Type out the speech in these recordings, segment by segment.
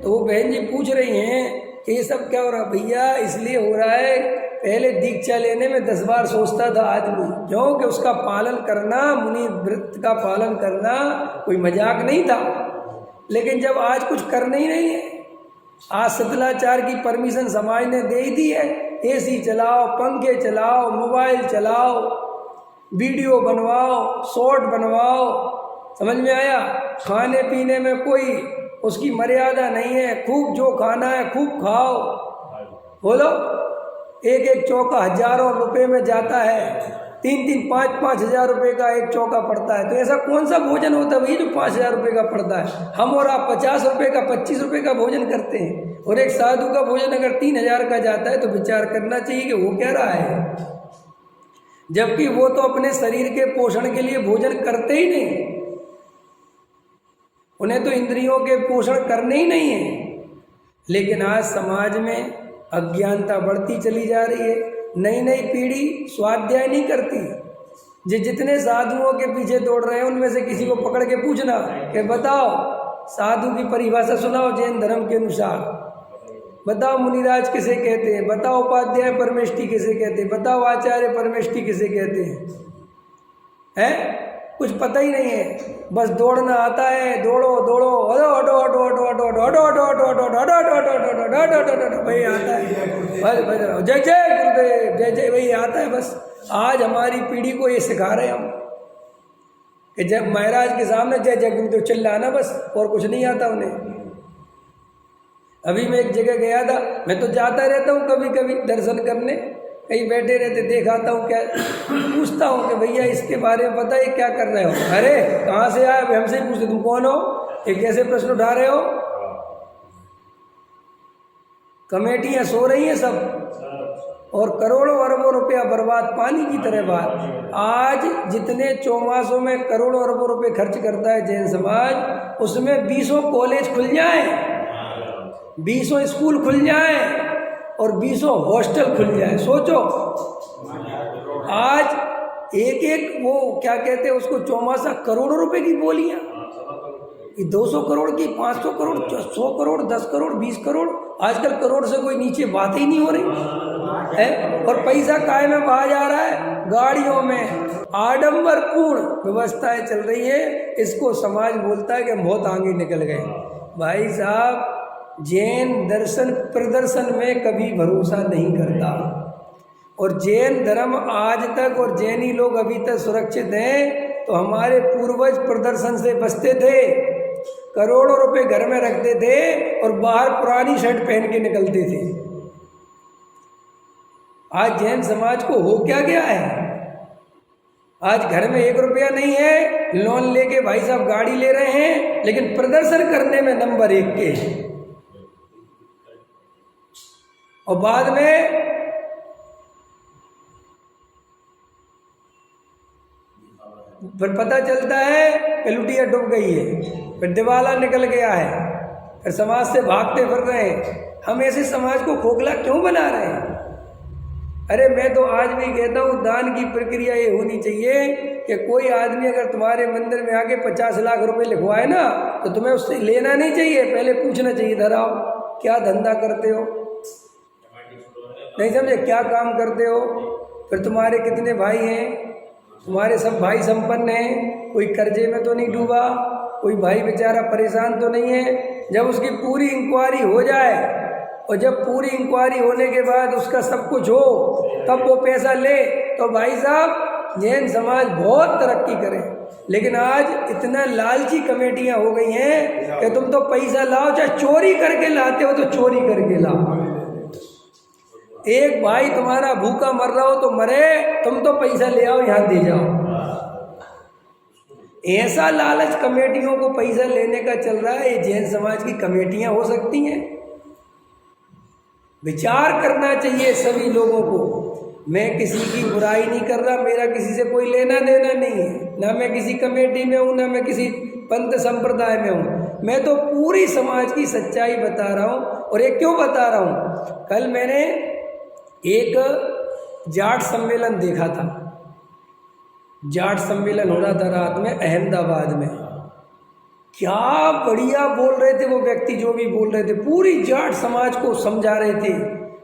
तो वो बहन जी पूछ रही हैं कि ये सब क्या हो रहा है। भैया इसलिए हो रहा है, पहले दीक्षा लेने में 10 बार सोचता था आदमी, क्योंकि उसका पालन करना, मुनि व्रत का पालन करना कोई मजाक नहीं था। लेकिन जब आज कुछ करना ही नहीं है, आज सतलाचार की परमिशन समाज ने दे ही दी है, एसी चलाओ, पंखे चलाओ, मोबाइल चलाओ, वीडियो बनवाओ, शॉर्ट बनवाओ, समझ में आया। खाने पीने में कोई उसकी मर्यादा नहीं है, खूब जो खाना है खूब खाओ। बोलो, एक एक चौका हजारों रुपए में जाता है, 3-3, 5-5 हजार रुपये का एक चौका पड़ता है। तो ऐसा कौन सा भोजन होता है भाई जो 5 हजार रुपये का पड़ता है। हम और आप 50 रुपये का, 25 रुपये का भोजन करते हैं, और एक साधु का भोजन अगर 3,000 का जाता है तो विचार करना चाहिए कि वो क्या रहा है। जबकि वो तो अपने शरीर के पोषण के लिए भोजन करते ही नहीं, उन्हें तो इंद्रियों के पोषण करने ही नहीं है। लेकिन आज समाज में अज्ञानता बढ़ती चली जा रही है, नई नई पीढ़ी स्वाध्याय नहीं करती। जितने साधुओं के पीछे दौड़ रहे हैं उनमें से किसी को पकड़ के पूछना कि बताओ साधु की परिभाषा सुनाओ जैन धर्म के अनुसार, बताओ मुनिराज किसे कहते हैं, बताओ उपाध्याय परमेष्टि किसे कहते हैं, बताओ आचार्य परमेष्टि किसे कहते हैं। कुछ पता ही नहीं है, बस दौड़ना आता है, दौड़ो दौड़ो, हटो हटो हटो हटो हटो हटो हटो हटो हटो हटो हटो हटो हटो भाई आता है, बस जय जय गुरुदेव, जय जय भाई आता है। बस आज हमारी पीढ़ी को ये सिखा रहे हम कि जब महाराज के सामने जय जय गुरुदेव चिल्लाना, बस और कुछ नहीं आता उन्हें। अभी मैं एक जगह गया था, मैं तो जाता रहता हूँ कभी कभी दर्शन करने, कहीं बैठे रहते देख आता हूँ, क्या पूछता हूँ कि भैया इसके बारे में पता है क्या कर रहे हो। अरे कहाँ से आए, हमसे ही पूछते तुम कौन हो, ये कैसे प्रश्न उठा रहे हो। कमेटियाँ सो रही हैं सब, और करोड़ों अरबों रुपया बर्बाद, पानी की तरह बात। आज जितने चौमासों में करोड़ों अरबों रुपए खर्च करता है जैन समाज, उसमें 20 कॉलेज खुल जाए, 20 स्कूल खुल जाए और 20 हॉस्टल खुल जाए। सोचो, आज एक एक वो क्या कहते हैं उसको, चौमासा करोड़ों रुपए की बोलियां, 200 करोड़ की, 500 करोड़, 100 करोड़, 10 करोड़, 20 करोड़, आजकल करोड़ से कोई नीचे बात ही नहीं हो रही है। और पैसा काय में बहा जा रहा है, गाड़ियों में आडंबरपूर्ण व्यवस्थाएं चल रही है। इसको समाज बोलता है कि हम बहुत आगे निकल गए। भाई साहब, जैन दर्शन प्रदर्शन में कभी भरोसा नहीं करता, और जैन धर्म आज तक और जैनी लोग अभी तक सुरक्षित हैं तो हमारे पूर्वज प्रदर्शन से बचते थे, करोड़ों रुपए घर में रखते थे और बाहर पुरानी शर्ट पहन के निकलते थे। आज जैन समाज को हो क्या गया है, आज घर में 1 रुपया नहीं है, लोन लेके भाई साहब गाड़ी ले रहे हैं, लेकिन प्रदर्शन करने में नंबर 1 के, और बाद में फिर पता चलता है कि लुटिया डूब गई है, फिर दिवाला निकल गया है, फिर समाज से भागते फिर रहे हैं। हम ऐसे समाज को खोखला क्यों बना रहे हैं। अरे मैं तो आज भी कहता हूँ, दान की प्रक्रिया ये होनी चाहिए कि कोई आदमी अगर तुम्हारे मंदिर में आके 50 लाख रुपए लिखवाए ना, तो तुम्हें उससे लेना नहीं चाहिए, पहले पूछना चाहिए, धराओ क्या धंधा करते हो, नहीं समझे, क्या काम करते हो, फिर तुम्हारे कितने भाई हैं, तुम्हारे सब भाई संपन्न हैं, कोई कर्जे में तो नहीं डूबा, कोई भाई बेचारा परेशान तो नहीं है। जब उसकी पूरी इंक्वायरी हो जाए, और जब पूरी इंक्वायरी होने के बाद उसका सब कुछ हो, तब वो पैसा ले, तो भाई साहब जैन समाज बहुत तरक्की करे। लेकिन आज इतना लालची कमेटियां हो गई हैं कि तुम तो पैसा लाओ, चाहे चोरी करके लाते हो तो चोरी करके लाओ। एक भाई तुम्हारा भूखा मर रहा हो तो मरे, तुम तो पैसा ले आओ, यहाँ दे जाओ। ऐसा लालच कमेटियों को पैसा लेने का चल रहा है। ये जैन समाज की कमेटियां हो सकती हैं? विचार करना चाहिए सभी लोगों को। मैं किसी की बुराई नहीं कर रहा, मेरा किसी से कोई लेना देना नहीं है, ना मैं किसी कमेटी में हूँ, ना मैं किसी पंथ संप्रदाय में हूँ। मैं तो पूरी समाज की सच्चाई बता रहा हूँ। और ये क्यों बता रहा हूँ, कल मैंने एक जाट सम्मेलन देखा था। जाट सम्मेलन हो रहा था रात में अहमदाबाद में। क्या बढ़िया बोल रहे थे वो व्यक्ति, जो भी बोल रहे थे, पूरी जाट समाज को समझा रहे थे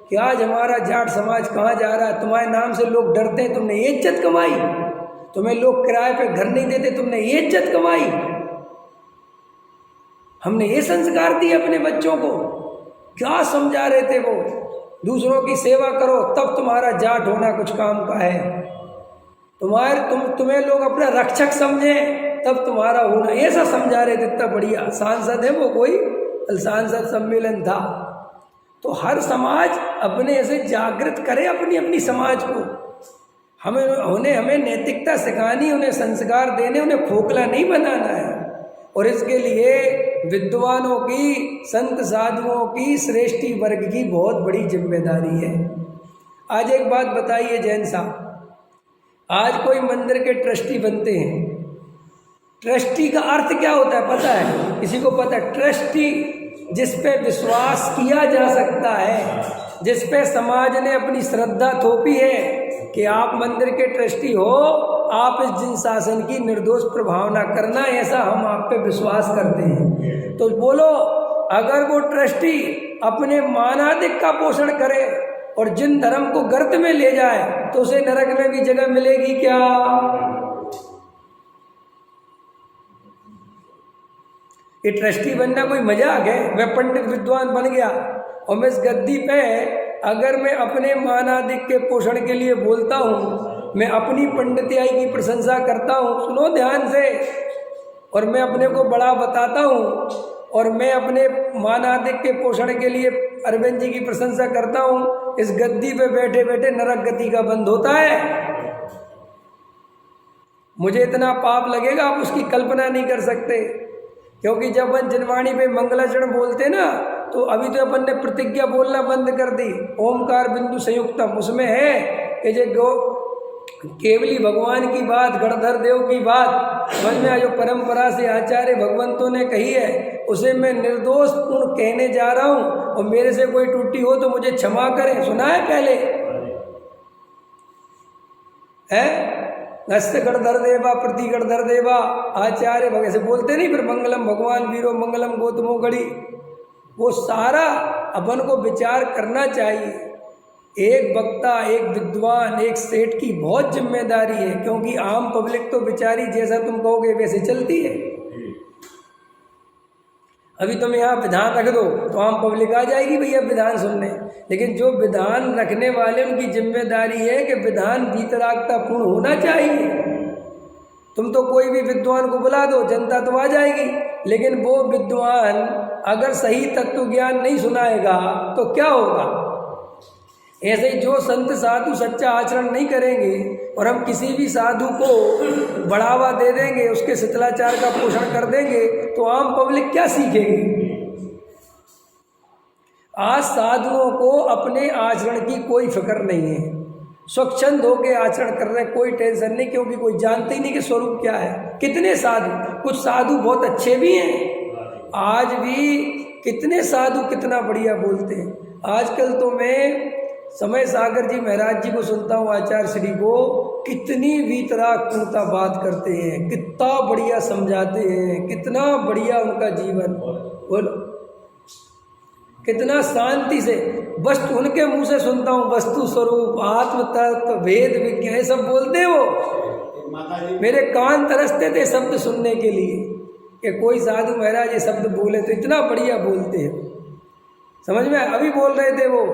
कि आज हमारा जाट समाज कहाँ जा रहा है, तुम्हारे नाम से लोग डरते हैं, तुमने ये इज्जत कमाई, तुम्हें लोग किराए पे घर नहीं देते, तुमने ये इज्जत कमाई, हमने ये संस्कार दिए अपने बच्चों को। क्या समझा रहे थे वो, दूसरों की सेवा करो तब तुम्हारा जाट होना कुछ काम का है, तुम्हें लोग अपना रक्षक समझें तब तुम्हारा होना, ऐसा समझा रहे थे। इतना बढ़िया सांसद है वो, कोई सांसद सम्मेलन था। तो हर समाज अपने ऐसे जागृत करे अपनी अपनी समाज को, हमें नैतिकता सिखानी, उन्हें संस्कार देने, उन्हें खोखला नहीं बनाना है। और इसके लिए विद्वानों की, संत साधुओं की, श्रेष्ठी वर्ग की बहुत बड़ी जिम्मेदारी है। आज एक बात बताइए जैन साहब, आज कोई मंदिर के ट्रस्टी बनते हैं, ट्रस्टी का अर्थ क्या होता है पता है? किसी को पता है? ट्रस्टी जिस पे विश्वास किया जा सकता है, जिस पे समाज ने अपनी श्रद्धा थोपी है कि आप मंदिर के ट्रस्टी हो, आप इस जिन शासन की निर्दोष प्रभावना करना, ऐसा हम आप पे विश्वास करते हैं। तो बोलो, अगर वो ट्रस्टी अपने मानाधिक का पोषण करे और जिन धर्म को गर्त में ले जाए तो उसे नरक में भी जगह मिलेगी क्या? ये ट्रस्टी बनना कोई मजाक है? मैं पंडित विद्वान बन गया और मैं इस गद्दी पे अगर मैं अपने मानाधिक के पोषण के लिए बोलता हूँ, मैं अपनी पंडिताई की प्रशंसा करता हूँ, सुनो ध्यान से, और मैं अपने को बड़ा बताता हूँ और मैं अपने मानाधिक के पोषण के लिए अरविंद जी की प्रशंसा करता हूँ, इस गद्दी पे बैठे बैठे नरक गति का बंद होता है। मुझे इतना पाप लगेगा आप उसकी कल्पना नहीं कर सकते। क्योंकि जब अपन जनवाणी पे मंगलाचरण बोलते ना, तो अभी तो अपन ने प्रतिज्ञा बोलना बंद कर दी, ओमकार बिंदु संयुक्तम, उसमें है कि जो केवली भगवान की बात, गणधर देव की बात समझ में जो परंपरा से आचार्य भगवंतों ने कही है, उसे मैं निर्दोष पूर्ण कहने जा रहा हूँ, और मेरे से कोई त्रुटि हो तो मुझे क्षमा करें। सुना है पहले है? नस्त गणधर देवा प्रति गणधर देवा आचार्य भगवान से बोलते नहीं, फिर मंगलम भगवान वीरो मंगलम गौतमो गढ़ी, वो सारा अपन को विचार करना चाहिए। एक वक्ता, एक विद्वान, एक सेठ की बहुत जिम्मेदारी है, क्योंकि आम पब्लिक तो बेचारी जैसा तुम कहोगे वैसे चलती है। अभी तुम यहाँ विधान रख दो तो आम पब्लिक आ जाएगी भैया विधान सुनने, लेकिन जो विधान रखने वाले उनकी जिम्मेदारी है कि विधान वीतरागता पूर्ण होना चाहिए। तुम तो कोई भी विद्वान को बुला दो, जनता तो आ जाएगी, लेकिन वो विद्वान अगर सही तत्व ज्ञान नहीं सुनाएगा तो क्या होगा? ऐसे ही जो संत साधु सच्चा आचरण नहीं करेंगे और हम किसी भी साधु को बढ़ावा दे देंगे, उसके शिथिलाचार का पोषण कर देंगे, तो आम पब्लिक क्या सीखेगी? आज साधुओं को अपने आचरण की कोई फिक्र नहीं है, स्वच्छंद होकर आचरण कर रहे हैं, कोई टेंशन नहीं, क्योंकि कोई जानते ही नहीं कि स्वरूप क्या है। कितने साधु, कुछ साधु बहुत अच्छे भी हैं, आज भी कितने साधु कितना बढ़िया बोलते हैं। आजकल तो मैं समय सागर जी महाराज जी को सुनता हूँ, आचार्य श्री को, कितनी वीतरागपूर्णता बात करते हैं, कितना बढ़िया समझाते हैं, कितना बढ़िया उनका जीवन, बोलो कितना शांति से, वस्तु उनके मुंह से सुनता हूँ, वस्तु स्वरूप, आत्म तत्व, भेद विज्ञान सब बोलते हैं वो। मेरे कान तरसते थे शब्द सुनने के लिए कि कोई साधु महाराज ये शब्द बोले तो इतना बढ़िया बोलते हैं, समझ में। अभी बोल रहे थे वो,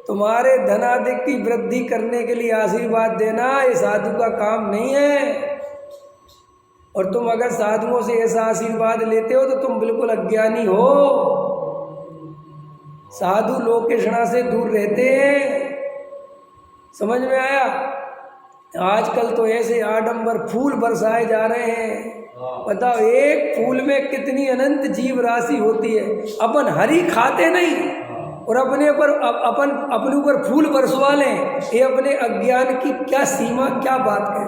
तुम्हारे धनाधिक की वृद्धि करने के लिए आशीर्वाद देना ये साधु का काम नहीं है, और तुम अगर साधुओं से ऐसा आशीर्वाद लेते हो तो तुम बिल्कुल अज्ञानी हो। साधु लोकेशना से दूर रहते हैं, समझ में आया। आजकल तो ऐसे आडंबर फूल बरसाए जा रहे हैं, बताओ एक फूल में कितनी अनंत जीव राशि होती है। अपन हरी खाते नहीं और अपने ऊपर फूल बरसवा लें, ये अपने अज्ञान की क्या सीमा, क्या बात है।